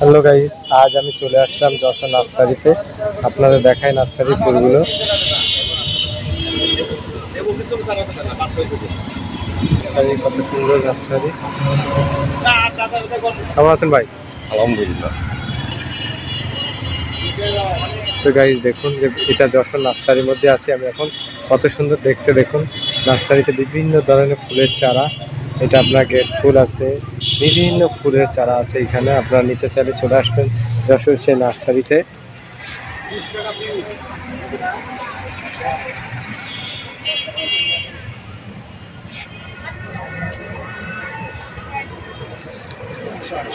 Hello guys, আজ আমি চলে আসলাম যশোর নার্সারিতে। আপনাদের দেখাই নার্সারি ফুলগুলো। কত সুন্দর নার্সারি। কেমন আছেন ভাই? আলহামদুলিল্লাহ। তো গাইস দেখুন যে এটা যশোর নার্সারির মধ্যে আছি আমি এখন। কত সুন্দর দেখতে দেখুন। নার্সারিতে বিভিন্ন ধরনের ফুলের চারা, এটা আপনার গেট ফুল আছে, বিভিন্ন ফুলের চারা আছে এখানে। আপনারা নিতে চাইলে চলে আসবেন যশোর সেই নার্সারিতে।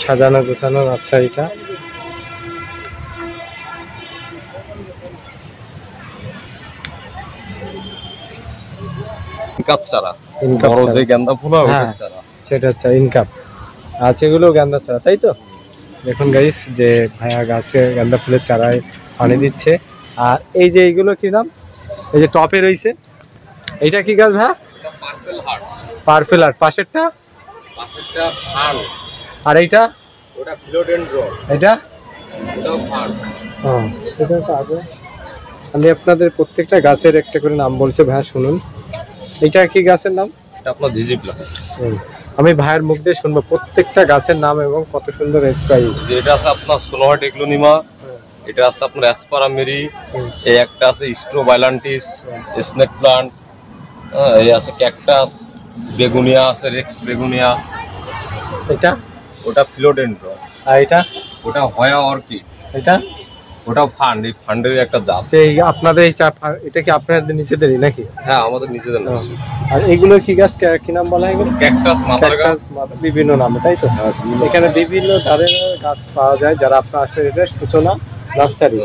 সাজানো গোছানো নার্সারিটা। ইনকাপ চারা, ইনকাপ বড় চারা। যে গাঁদা ফুল হয় হ্যাঁ, ওটার চারা। সেটা হচ্ছে ইনকাপ। আর সেগুলো গাঁদা চারা, তাই তো? দেখুন গাইস যে ভাইয়া গাছে গাঁদা ফুলের চারায় পানি দিচ্ছে। আর এই যে এইগুলো কি নাম? এই যে টপে রয়েছে, এইটা কি গাছ ভাইয়া? এটা পার্পল হার্ট, পার্পেল আর পাশেরটা? পাশেরটা ফার্ন, আর এইটা? ওটা ফিলোডেন্ড্রন, এটা? এটাও ফার্ন। হ্যাঁ, এটা তো আগে আমি আপনাদের প্রত্যেকটা গাছের একটা করে নাম বলছে ভাইয়া, শুনুন। এইটা কি গাছের নাম? এটা আপনার ঝিঝি প্লান্ট। আমি ভাইয়ের মুখ দিয়ে শুনবো প্রত্যেকটা গাছের নাম এবং কত সুন্দর স্প্রাই। যে এটা আছে আপনার সোলোহার্ট এগ্লোনিমা, এটা আছে আপনার অ্যাসপারামেরি, এই একটা আছে স্ট্রোবাইলান্টিস স্নেক প্লান্ট, এই আছে ক্যাকটাস, বেগুনিয়া আছে রেক্স বেগুনিয়া। এটা? ওটা ফিলোডেন্ড্রন। আর এটা? ওটা হয়া অর্কিড। এটা? ওটা ফান্ড, এই ফান্ডের একটা জাত। যে আপনাদের এই এটা কি আপনাদের নিজেদের নাকি? হ্যাঁ, আমাদের নিজেদের নাম। আর এগুলো কি গাছ, কি নাম বলা হয় এগুলো? ক্যাকটাস, মাদার গাছ, বিভিন্ন নামে, তাই তো? এখানে বিভিন্ন ধরনের গাছ পাওয়া যায়। যারা আপনার আসলে এটা সূচনা নার্সারি,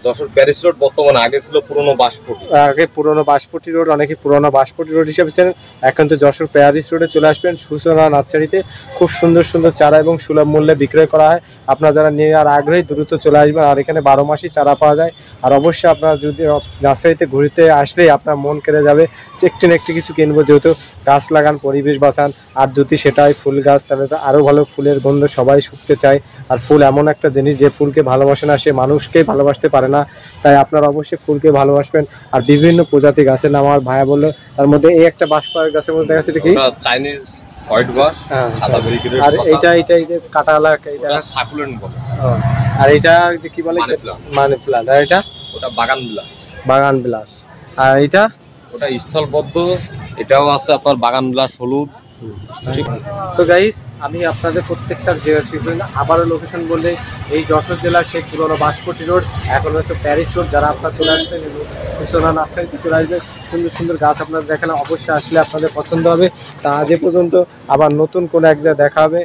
যশোর প্যারিস রোড, বর্তমানে আগে ছিল পুরনো বাঁশপটি। আগে পুরোনো বাঁশপটি রোড, অনেকে পুরোনো বাঁশপটি রোড হিসেবে ছিলেন। এখন তো যশোর প্যারিস রোডে চলে আসবেন সূচনা নার্সারিতে। খুব সুন্দর সুন্দর চারা এবং সুলভ মূল্যে বিক্রয় করা হয়। আপনারা যারা নিয়ে আর আগ্রহী দ্রুত চলে আসবেন। আর এখানে 12 মাসই চারা পাওয়া যায়। আর অবশ্যই আপনারা যদি নার্সারিতে ঘুরতে আসলেই আপনার মন কেড়ে যাবে যে একটি না একটি কিছু কিনবো, যেহেতু গাছ লাগান, পরিবেশ বাঁচান। আর যদি সেটাই ফুল গাছ, তাহলে তো আরও ভালো। ফুলের গন্ধ সবাই শুকতে চায়। আর ফুল এমন একটা জিনিস, যে ফুলকে ভালোবাসে না সে মানুষকেই ভালোবাসতে পারে না। তাই আপনারা অবশ্যই ফুলকে ভালোবাসবেন। আর বিভিন্ন প্রজাতি গাছের নাম আমার ভাইয়া বললো, তার মধ্যে এই একটা বাঁশপাতা গাছের মধ্যে দেখা যাচ্ছে কি চাইনিজ হোয়াইট বাঁশ, সাদা ব্রিগেডের। আর এইটা এই যে কাঁটালা, এটা সাকুলেন্ট বলে। আর এইটা যে কি বলে? Money plant. আর এটা? ওটা বাগান বিলাস। বাগান বিলাস। আর এইটা? ওটা স্থলবদ্ধ, এটাও আছে আপনার বাগান বিলাস হলুদ। তো গাইস, আমি আপনাদের প্রত্যেকটা আবারও লোকেশন বললে, এই যশোর জেলার সেই পুরোনো বাঁশপটি রোড, এখন হচ্ছে প্যারিস রোড। যারা আপনারা চলে আসবেন এবং সূচনা নার্সারিতে চলে আসবেন, সুন্দর সুন্দর গাছ আপনাদের দেখালাম। অবশ্যই আসলে আপনাদের পছন্দ হবে। তা আজ এ পর্যন্ত, আবার নতুন কোনো এক জায়গায় দেখা হবে।